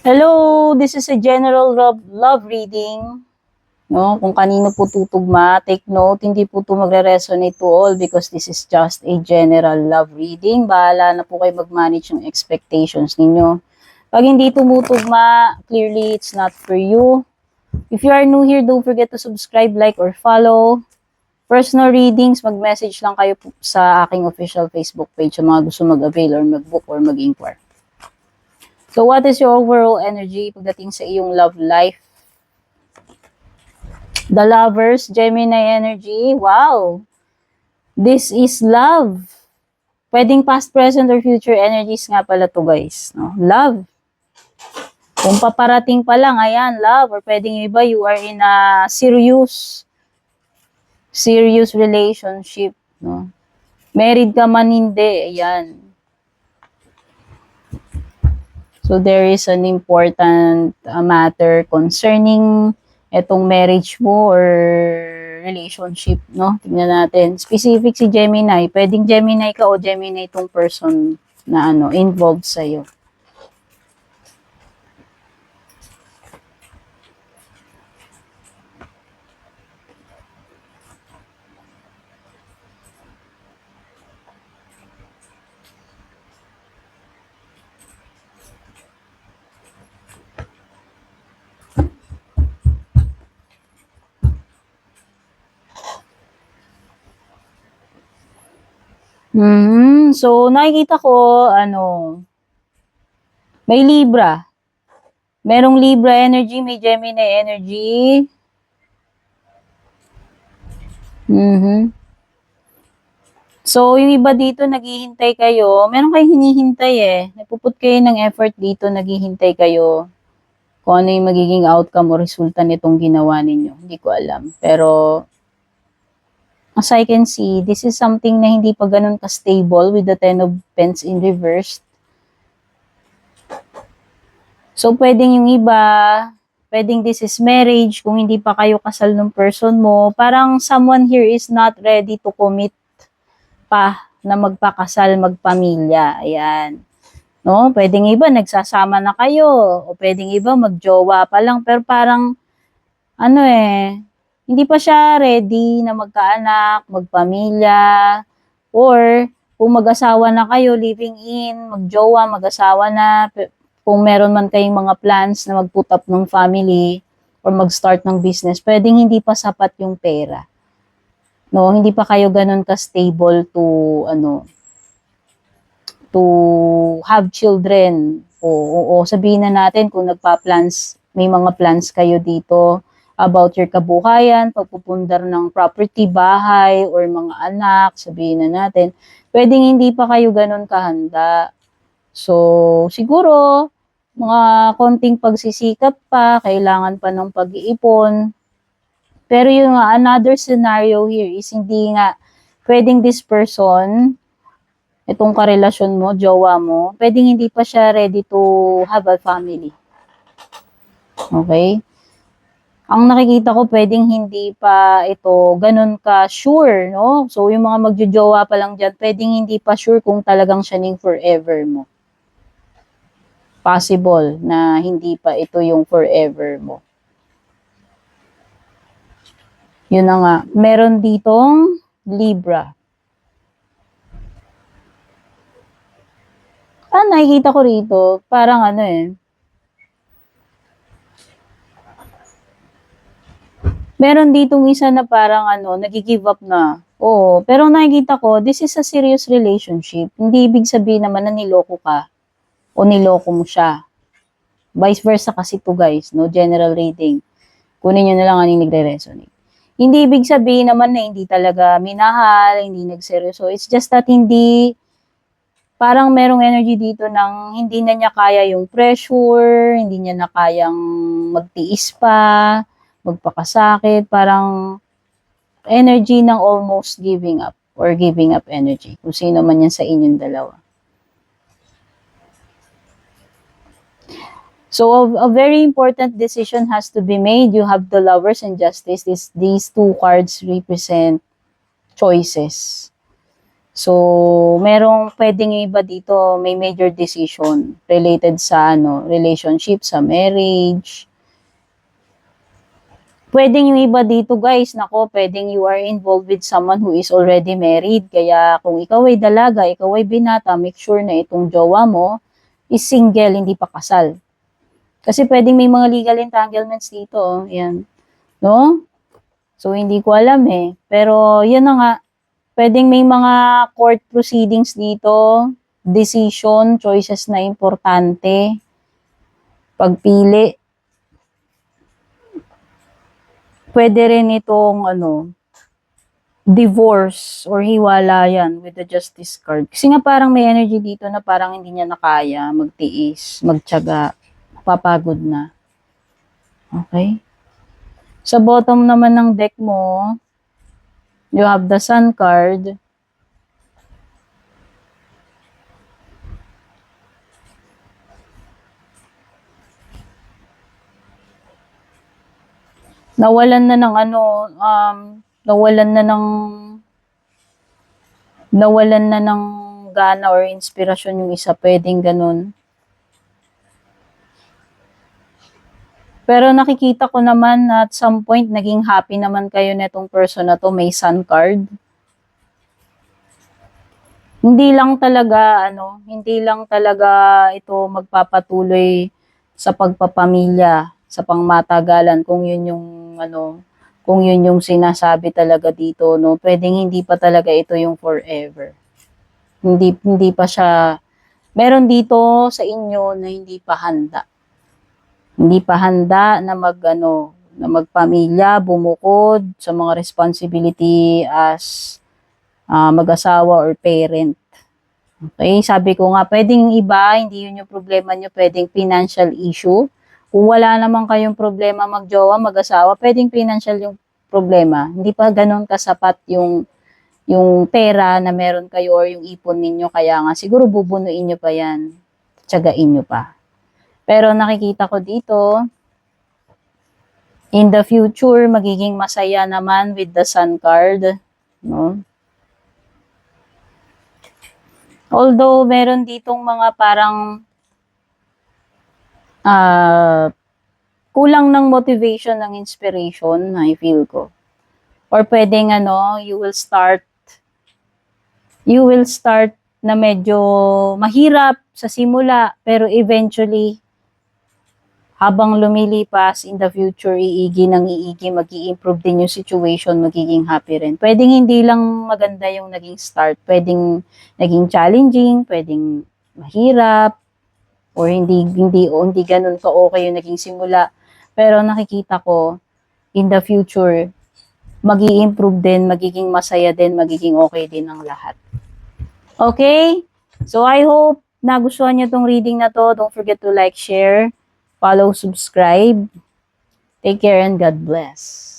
Hello, this is a general love reading. No, kung kanino po tutugma, take note, hindi po ito magre-resonate to all because this is just a general love reading. Bahala na po kayo mag-manage yung expectations ninyo. Pag hindi tumutugma, clearly it's not for you. If you are new here, don't forget to subscribe, like, or follow. Personal readings, mag-message lang kayo po sa aking official Facebook page sa mga gusto mag-avail or mag-book or mag-inquire. So, what is your overall energy pagdating sa iyong love life? The Lovers, Gemini energy. Wow! This is love. Pwedeng past, present, or future energies nga pala to guys. No? Love. Kung paparating pa lang, ayan, love. Or pwedeng iba, you are in a serious relationship. No? Married ka man hindi, ayan. So, there is an important matter concerning etong marriage mo or relationship, no? Tingnan natin. Specific si Gemini. Pwedeng Gemini ka o Gemini itong person na involved sa'yo. So, nakikita ko, may Libra. Merong Libra energy, may Gemini energy. So, yung iba dito, naghihintay kayo. Meron kayong hinihintay Nagpuput kayo ng effort dito, naghihintay kayo. Kung ano yung magiging outcome o resulta nitong ginawa ninyo. Hindi ko alam. Pero, as I can see, this is something na hindi pa ganun ka-stable with the Ten of Pence in reverse. So, pwedeng yung iba, pwedeng this is marriage, kung hindi pa kayo kasal ng person mo, parang someone here is not ready to commit pa na magpakasal, magpamilya. Ayan. No? Pwedeng iba, nagsasama na kayo, o pwedeng iba, magjowa pa lang, pero parang, hindi pa siya ready na magkaanak, magpamilya, or kung mag-asawa na kayo, living in, magjowa, mag-asawa na, kung meron man kayong mga plans na mag-put up ng family or mag-start ng business, pwedeng hindi pa sapat yung pera. No, hindi pa kayo ganun ka-stable to have children. O sabihin na natin kung nagpa-plans, may mga plans kayo dito about your kabuhayan, pagpupundar ng property, bahay, or mga anak, sabihin na natin, pwedeng hindi pa kayo ganun kahanda. So, siguro, mga konting pagsisikap pa, kailangan pa ng pag-iipon. Pero yung another scenario here is hindi nga, pwedeng this person, itong karelasyon mo, jowa mo, pwedeng hindi pa siya ready to have a family. Okay? Ang nakikita ko, pwedeng hindi pa ito ganun ka sure, no? So, yung mga magjojowa pa lang dyan, pwedeng hindi pa sure kung talagang siya ning forever mo. Possible na hindi pa ito yung forever mo. Yun na nga. Meron ditong Libra. Nakikita ko rito, parang meron ditong isa na parang nag-give up na. Oo, pero nakikita ko, this is a serious relationship. Hindi ibig sabihin naman na niloko ka o niloko mo siya. Vice versa kasi to guys, no? General reading. Kunin nyo na lang anong nagre-resonate. Hindi ibig sabihin naman na hindi talaga minahal, hindi nagseryoso. It's just that parang merong energy dito ng hindi na niya kaya yung pressure, hindi niya na kayang magtiis pa, magpakasakit, parang energy ng almost giving up or giving up energy. Kung sino man yan sa inyong dalawa. So, a very important decision has to be made. You have the Lovers and Justice. These two cards represent choices. So, merong pwedeng yung iba dito, may major decision related sa relationship, sa marriage. Pwedeng yung iba dito guys, nako, pwedeng you are involved with someone who is already married. Kaya kung ikaw ay dalaga, ikaw ay binata, make sure na itong jowa mo is single, hindi pa kasal. Kasi pwedeng may mga legal entanglements dito, yan. No? So, hindi ko alam eh. Pero, yun na nga, pwedeng may mga court proceedings dito, decision, choices na importante, pagpili. Pwede rin itong divorce or hiwalayan with the justice card. Kasi nga parang may energy dito na parang hindi niya nakaya magtiis, magtiyaga, papagod na. Okay? Sa bottom naman ng deck mo, you have the Sun card. Nawalan na ng nawalan na ng gana or inspirasyon yung isa, pwedeng ganun. Pero nakikita ko naman na at some point, naging happy naman kayo netong person na to, may Sun card. Hindi lang talaga ito magpapatuloy sa pagpapamilya, sa pangmatagalan, kung yun yung sinasabi talaga dito, no. Pwedeng hindi pa talaga ito yung forever. Hindi pa siya, meron dito sa inyo na hindi pa handa. Hindi pa handa na na magpamilya, bumukod sa mga responsibility as mag-asawa or parent. Okay, sabi ko nga, pwedeng iba, hindi yun yung problema nyo, pwedeng financial issue. Kung wala naman kayong problema magjowa, mag-asawa, pwedeng financial yung problema. Hindi pa ganun kasapat yung pera na meron kayo or yung ipon ninyo, kaya nga siguro bubunuin nyo pa yan, tiyagain nyo pa. Pero nakikita ko dito, in the future, magiging masaya naman with the Sun card, no? Although, meron ditong mga parang kulang ng motivation, ng inspiration, I feel ko. Or pwedeng you will start na medyo mahirap sa simula, pero eventually, habang lumilipas in the future, mag-i-improve din yung situation, magiging happy rin. Pwedeng hindi lang maganda yung naging start, pwedeng naging challenging, pwedeng mahirap, or hindi ganun ka okay yung naging simula. Pero nakikita ko, in the future, mag-i-improve din, magiging masaya din, magiging okay din ang lahat. Okay? So I hope nagustuhan niyo tong reading na to. Don't forget to like, share, follow, subscribe. Take care and God bless.